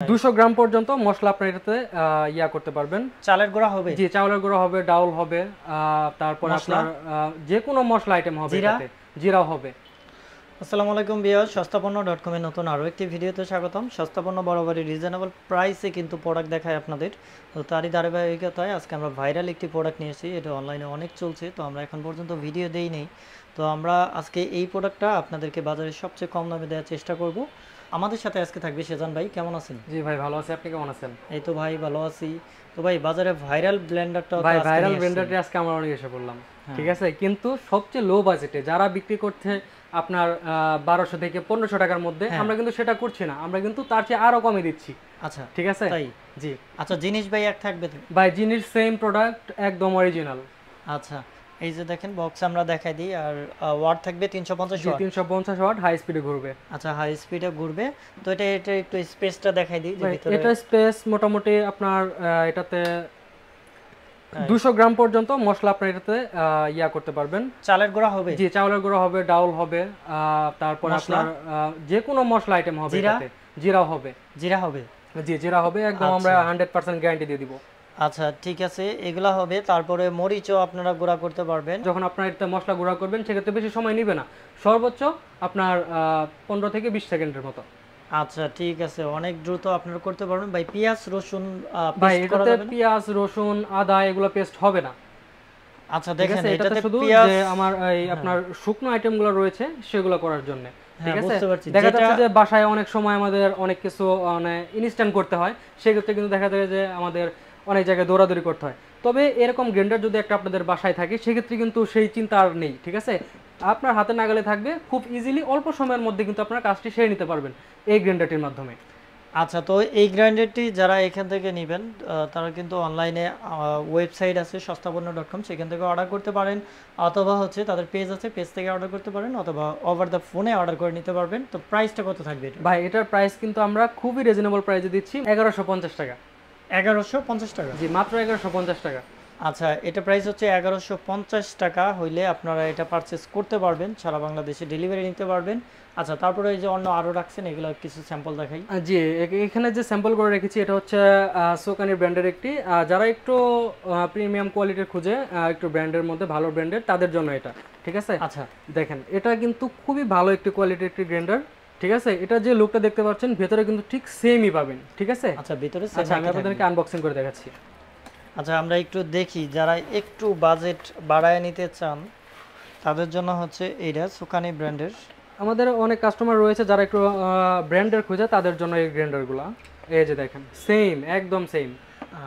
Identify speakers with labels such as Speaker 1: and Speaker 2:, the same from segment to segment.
Speaker 1: 200 গ্রাম পর্যন্ত মশলা আপনার এটাতে ইয়া করতে পারবেন।
Speaker 2: চালের গুঁড়া হবে?
Speaker 1: জি, চাউলের গুঁড়া হবে, ডাউল হবে, তারপর আপনার যে কোনো মশলা আইটেম হবে, এটাতে জিরাও হবে।
Speaker 2: আসসালামু আলাইকুম ভিউয়ার্স, সস্তাপন্ন.com এর নতুন আরো একটি ভিডিওতে স্বাগতম। সস্তাপন্ন বরাবরই রিজনেবল প্রাইসে কিন্তু প্রোডাক্ট দেখায় আপনাদের। তো তারই ধারাবাহিকতায় আজকে আমরা ভাইরাল একটি প্রোডাক্ট নিয়ে এসেছি। এটা অনলাইনে অনেক চলছে, তো আমরা এখন পর্যন্ত ভিডিও দেই নেই। তো আমরা আজকে এই প্রোডাক্টটা আপনাদেরকে বাজারে সবচেয়ে কম দামে দেওয়ার চেষ্টা করব। আমাদের সাথে আজকে থাকবে সেজান ভাই। কেমন আছেন?
Speaker 1: জি ভাই, ভালো আছি। আপনি কেমন আছেন?
Speaker 2: এই তো ভাই ভালো আছি। তো ভাই বাজারে ভাইরাল ব্লেন্ডারটা
Speaker 1: ভাই ভাইরাল ব্লেন্ডারটি আজকে আমরা অনেক এসে বললাম, ঠিক আছে, কিন্তু সবচেয়ে লো বাজেটে যারা বিক্রি করছে আপনার 1200 থেকে 1500 টাকার মধ্যে, আমরা কিন্তু সেটা করছি না, আমরা কিন্তু তার চেয়ে আরো কমে দিচ্ছি।
Speaker 2: আচ্ছা
Speaker 1: ঠিক আছে
Speaker 2: তাই?
Speaker 1: জি।
Speaker 2: আচ্ছা জিনিস ভাই এক থাকবে
Speaker 1: ভাই, জিনিস সেম প্রোডাক্ট, একদম অরিজিনাল।
Speaker 2: আচ্ছা এই যে দেখেন বক্স আমরা দেখাই দিই। আর ওয়াট থাকবে 350 ওয়াট।
Speaker 1: 350 ওয়াট হাই স্পিডে ঘুরবে।
Speaker 2: আচ্ছা হাই স্পিডে ঘুরবে। তো এটা একটু স্পেসটা দেখাই দিই যে ভিতরে।
Speaker 1: এটা স্পেস মোটামুটি আপনার এটাতে 200 গ্রাম পর্যন্ত মশলা আপনার এটাতে ইয়া করতে পারবেন।
Speaker 2: চালের গুঁড়া হবে?
Speaker 1: জি, চাউলের গুঁড়া হবে, ডাউল হবে, তারপর আপনার যে কোনো মশলা আইটেম হবে, এটাতে জিরাও হবে।
Speaker 2: জিরা হবে?
Speaker 1: জি, জিরা হবে, একদম আমরা 100% গ্যারান্টি দিয়ে দিব।
Speaker 2: আচ্ছা ঠিক আছে, এগুলা হবে। তারপরে মরিচও আপনারা গুঁড়া করতে পারবেন।
Speaker 1: যখন আপনার এটাতে মশলা গুঁড়া করবেন সেক্ষেত্রে বেশি সময় নেবে না, সর্বোচ্চ আপনার 15 থেকে 20 সেকেন্ডের মতো।
Speaker 2: আচ্ছা ঠিক আছে, অনেক দ্রুত আপনারা করতে পারবেন। ভাই পেঁয়াজ রসুন
Speaker 1: ভাই এটাতে পেঁয়াজ রসুন আদা এগুলো পেস্ট হবে না।
Speaker 2: আচ্ছা দেখেন
Speaker 1: এটাতে শুধু যে আমার এই আপনার শুকনো আইটেমগুলো রয়েছে সেগুলো করার জন্য, ঠিক আছে। দেখা যাচ্ছে যে বাসায় অনেক সময় আমাদের অনেক কিছু মানে ইনস্ট্যান্ট করতে হয়, সেক্ষেত্রে কিন্তু দেখা যায় যে আমাদের অনেক জায়গায় দৌড়াদৌড়ি করতে হয়। তবে এরকম গ্রাইন্ডার যদি একটা আপনাদের বাসায় থাকে সেক্ষেত্রে কিন্তু সেই চিন্তা আর নেই, ঠিক আছে। আপনার হাতে নাগালে থাকবে, খুব ইজিলি অল্প সময়ের মধ্যে কিন্তু আপনার কাজটি সেরে নিতে পারবেন এই গ্রাইন্ডারটির মাধ্যমে।
Speaker 2: আচ্ছা তো এই গ্রাইন্ডারটি যারা এখান থেকে নেবেন তারা কিন্তু অনলাইনে ওয়েবসাইট আছে সস্তাপন্ন.com, সেখান থেকে অর্ডার করতে পারেন, অথবা হচ্ছে তাদের পেজ আছে, পেজ থেকে অর্ডার করতে পারেন, অথবা ওভার দ্য ফোনে অর্ডার করে নিতে পারবেন। তো প্রাইসটা কত থাকবে এটা?
Speaker 1: ভাই এটার প্রাইস কিন্তু আমরা খুবই রিজনেবল প্রাইসে দিচ্ছি, 1150 টাকা।
Speaker 2: 1150 টাকা?
Speaker 1: জি, মাত্র 1150 টাকা।
Speaker 2: আচ্ছা এটা প্রাইস হচ্ছে 1150 টাকা হইলে আপনারা এটা পারচেস করতে পারবেন, সারা বাংলাদেশে ডেলিভারি নিতে পারবেন। আচ্ছা তারপরে এই যে অন্য আরো রাখছেন, এগুলো কিছু স্যাম্পল দেখাই।
Speaker 1: জি, এখানে যে স্যাম্পল করে রেখেছি এটা হচ্ছে সোকানি ব্র্যান্ডের একটি, যারা একটু প্রিমিয়াম কোয়ালিটির খুঁজে, একটু ব্র্যান্ডের মধ্যে ভালো ব্র্যান্ডের, তাদের জন্য এটা, ঠিক আছে।
Speaker 2: আচ্ছা
Speaker 1: দেখেন এটা কিন্তু খুবই ভালো একটি কোয়ালিটির একটি গ্রাইন্ডার, ঠিক আছে। এটা যে লুকটা দেখতে পাচ্ছেন ভেতরে কিন্তু ঠিক সেমই পাবেন, ঠিক আছে।
Speaker 2: আচ্ছা ভিতরে
Speaker 1: আচ্ছা আমি আপনাদেরকে আনবক্সিং করে দেখাচ্ছি।
Speaker 2: আচ্ছা আমরা একটু দেখি, যারা একটু বাজেট বাড়ায় নিতে চান তাদের জন্য হচ্ছে এইটা সুকানি ব্র্যান্ডের।
Speaker 1: আমাদের অনেক কাস্টমার রয়েছে যারা একটু ব্র্যান্ডের খুঁজে, তাদের জন্য এই গ্রাইন্ডারগুলো। এই যে দেখেন সেম, একদম সেম।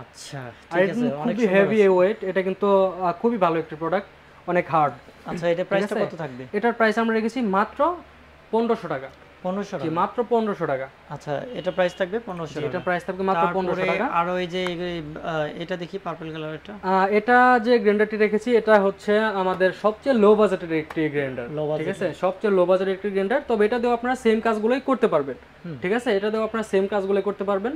Speaker 2: আচ্ছা
Speaker 1: ঠিক আছে, অনেক হেভি ওয়েট, এটা কিন্তু খুবই ভালো একটি প্রোডাক্ট, অনেক হার্ড।
Speaker 2: আচ্ছা এটা প্রাইসটা কত থাকবে?
Speaker 1: এটার প্রাইস আমরা রেখেছি মাত্র 1500 টাকা।
Speaker 2: 1500 টাকা?
Speaker 1: মাত্র 1500 টাকা।
Speaker 2: আচ্ছা এটা প্রাইস থাকবে 1500 টাকা।
Speaker 1: এটা প্রাইস থাকবে মাত্র 1500 টাকা।
Speaker 2: আর ওই যে এটা দেখি পার্পল কালার,
Speaker 1: এটা যে গ্রাইন্ডারটি রেখেছি এটা হচ্ছে আমাদের সবচেয়ে লো বাজেটের একটি গ্রাইন্ডার, ঠিক আছে, সবচেয়ে লো বাজেটের একটি গ্রাইন্ডার। তবে এটা দিয়েও আপনারা সেম কাজগুলোই করতে পারবেন, ঠিক আছে। এটা দিয়েও আপনারা সেম কাজগুলোই করতে পারবেন,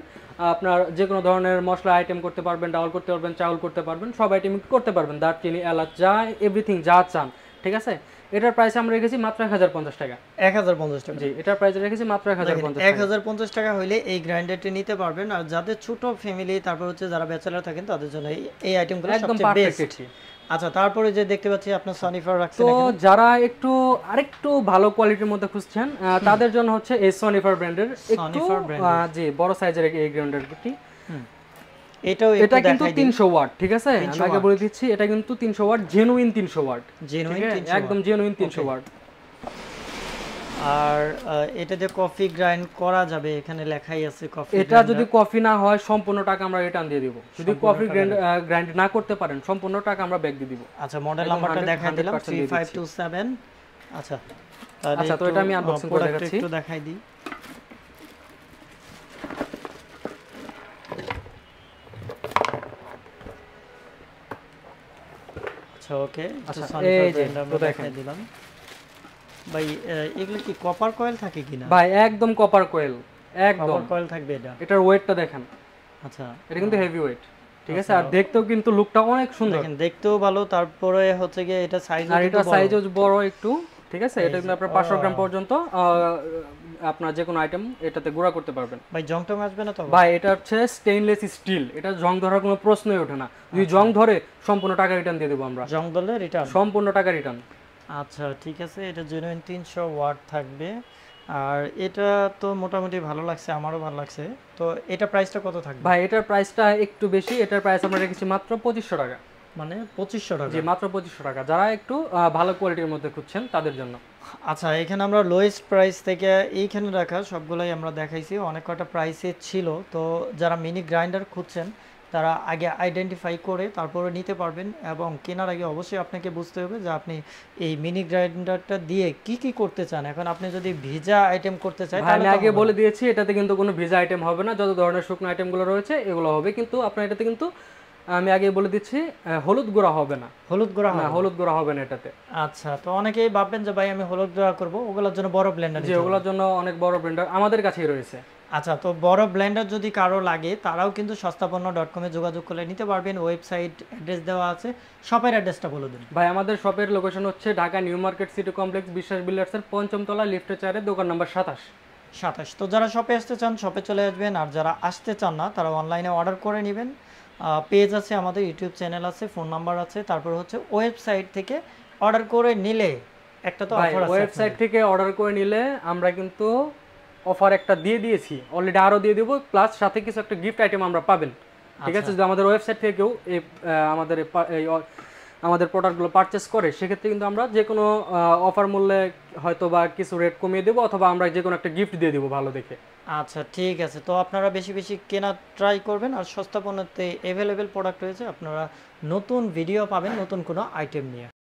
Speaker 1: আপনার যে কোনো ধরনের মশলা আইটেম করতে পারবেন, ডাউল করতে পারবেন, চাউল করতে পারবেন, সব আইটেম করতে পারবেন, দারচিনি এলাচ যা এভরিথিং যা চান, ঠিক আছে। এটার প্রাইস আমরা রেখেছি মাত্র 1050 টাকা।
Speaker 2: 1050 টাকা?
Speaker 1: জি, এটার প্রাইস রেখেছি মাত্র 1050 টাকা।
Speaker 2: 1050 টাকা হইলে এই গ্রাইন্ডারটি নিতে পারবেন। আর যাদের ছোট ফ্যামিলি, তারপর হচ্ছে যারা ব্যাচেলর থাকেন, তাদের জন্য এই আইটেমগুলো
Speaker 1: একদম
Speaker 2: সবচেয়ে বেস্ট।
Speaker 1: পারফেক্ট।
Speaker 2: আচ্ছা তারপরে যে দেখতে পাচ্ছি আপনার সনিফার রাখছেন,
Speaker 1: তো যারা একটু আরেকটু ভালো কোয়ালিটির মধ্যে খুঁজছেন তাদের জন্য হচ্ছে এই সনিফার ব্র্যান্ডের একটু জি বড় সাইজের এই গ্রাইন্ডারটি। এটা কিন্তু 300 ওয়াট, ঠিক আছে। আমি আগে বলে দিচ্ছি এটা কিন্তু 300 ওয়াট, জেনুইন 300 ওয়াট, একদম জেনুইন 300 ওয়াট।
Speaker 2: আর এটা যে কফি গ্রাইন্ড করা যাবে, এখানে লেখাই আছে কফি।
Speaker 1: এটা যদি কফি না হয় সম্পূর্ণ টাকা আমরা রিটার্ন দিয়ে দিব। যদি কফি গ্রাইন্ড না করতে পারেন সম্পূর্ণ টাকা আমরা ব্যাক দিয়ে দিব।
Speaker 2: আচ্ছা মডেল নাম্বারটা দেখাই দিলাম 3527। আচ্ছা
Speaker 1: আচ্ছা তো এটা আমি আনবক্সিং করে দেখাচ্ছি,
Speaker 2: একটু দেখাই দিই। আচ্ছা ওকে,
Speaker 1: আচ্ছা এই যে তো দেখাই
Speaker 2: দিলাম। ভাই এগুলো কি কপার কয়েল থাকে কিনা?
Speaker 1: ভাই একদম কপার কয়েল, একদম
Speaker 2: কপার কয়েল থাকবে এটা।
Speaker 1: এটার ওয়েটটা দেখেন।
Speaker 2: আচ্ছা
Speaker 1: এটা কিন্তু হেভি ওয়েট, ঠিক আছে। আর দেখতেও কিন্তু লুকটা অনেক সুন্দর,
Speaker 2: দেখেন দেখতেও ভালো। তারপরে হচ্ছে গিয়ে এটা সাইজ,
Speaker 1: আর এটা সাইজও বড় একটু, ঠিক আছে। এটা কিন্তু আপনার 500 গ্রাম পর্যন্ত আপনার যে কোনো আইটেম এটাতে গুঁড়া করতে পারবেন।
Speaker 2: ভাই জং টং আসবে না তো?
Speaker 1: ভাই এটা হচ্ছে স্টেইনলেস স্টিল, এটা জং ধরার কোনো প্রশ্নই ওঠে না। যদি জং ধরে সম্পূর্ণ টাকা রিটার্ন দিয়ে দেবো আমরা।
Speaker 2: জং ধরলে রিটার্ন?
Speaker 1: সম্পূর্ণ টাকা রিটার্ন।
Speaker 2: আচ্ছা ঠিক আছে, এটা জেনুইন 300 ওয়াট থাকবে। আর এটা তো মোটামুটি ভালো লাগছে, আমারও ভালো লাগছে। তো এটা প্রাইসটা কত থাকবে?
Speaker 1: ভাই এটার প্রাইসটা একটু বেশি, এটার প্রাইস আমরা রেখেছি মাত্র 2500 টাকা।
Speaker 2: মানে 2500 টাকা?
Speaker 1: জি মাত্র 2500 টাকা, যারা একটু ভালো কোয়ালিটির মধ্যে খুঁজছেন তাদের জন্য।
Speaker 2: আচ্ছা এখানে আমরা লোয়েস্ট প্রাইস থেকে এইখানে রাখা সবগুলাই আমরা দেখাইছি, অনেক কটা প্রাইসে ছিল। তো যারা মিনি গ্রাইন্ডার খুঁজছেন তারা আগে আইডেন্টিফাই করে তারপরে নিতে পারবেন, এবং কেনার আগে অবশ্যই আপনাকে বুঝতে হবে যে আপনি এই মিনি গ্রাইন্ডারটা দিয়ে কি কি করতে চান। এখন আপনি যদি ভিজা আইটেম করতে চান,
Speaker 1: আমি আগে বলে দিয়েছি এটাতে কিন্তু কোনো ভিজা আইটেম হবে না, যত ধরনের শুকনো আইটেমগুলো রয়েছে এগুলো হবে। কিন্তু আপনার এটাতে কিন্তু আমি আগে বলে দিচ্ছি হলুদ গুঁড়া হবে না।
Speaker 2: হলুদ গুঁড়া? না
Speaker 1: হলুদ গুঁড়া হবে না এটাতে।
Speaker 2: আচ্ছা, তো অনেকেই ভাববেন যে ভাই আমি হলুদ গুঁড়া করব, ওগুলোর জন্য বড় ব্লেন্ডার?
Speaker 1: জি ওগুলোর জন্য অনেক বড় ব্লেন্ডার আমাদের কাছেই রয়েছে।
Speaker 2: আচ্ছা, তো বড় ব্লেন্ডার যদি কারো লাগে তারাও কিন্তু সস্তাপন্ন.com-এ যোগাযোগ করে নিতে পারবেন। ওয়েবসাইট অ্যাড্রেস দেওয়া আছে, শপের অ্যাড্রেসটা বলে দিন।
Speaker 1: ভাই আমাদের শপের লোকেশন হচ্ছে Dhaka new market city complex, বিশ্বাস বিল্ডার্সের ৫ম তলা, লিফটে ৪, দোকান নাম্বার ২৭।
Speaker 2: তো যারা শপে আসতে চান শপে চলে আসবেন, আর যারা আসতে চান না তারা অনলাইনে অর্ডার করে নেবেন। পেজ আছে আমাদের, ইউটিউব চ্যানেল আছে, ফোন নাম্বার আছে। তারপর হচ্ছে ওয়েবসাইট থেকে অর্ডার করে নিলে একটা তো অফার আছে।
Speaker 1: ওয়েবসাইট থেকে অর্ডার করে নিলে আমরা কিন্তু অফার একটা দিয়ে দিয়েছি অলরেডি, আরও দিয়ে দেবো, প্লাস সাথে কিছু একটা গিফট আইটেম আমরা পাবেন। ঠিক আছে, যদি আমাদের ওয়েবসাইট থেকে কেউ আমাদের প্রোডাক্টগুলো পারচেস করে সেক্ষেত্রে কিন্তু আমরা যে কোনো অফার মূল্যে হয়তো বা কিছু রেট কমিয়ে দেবো, অথবা আমরা যে কোনো একটা গিফট দিয়ে দেবো ভালো দেখে।
Speaker 2: আচ্ছা ঠিক আছে, তো আপনারা বেশি বেশি কেনা ট্রাই করবেন। আর সস্তা পণ্যতে অ্যাভেলেবেল প্রোডাক্ট রয়েছে, আপনারা নতুন ভিডিও পাবেন নতুন কোনো আইটেম নিয়ে।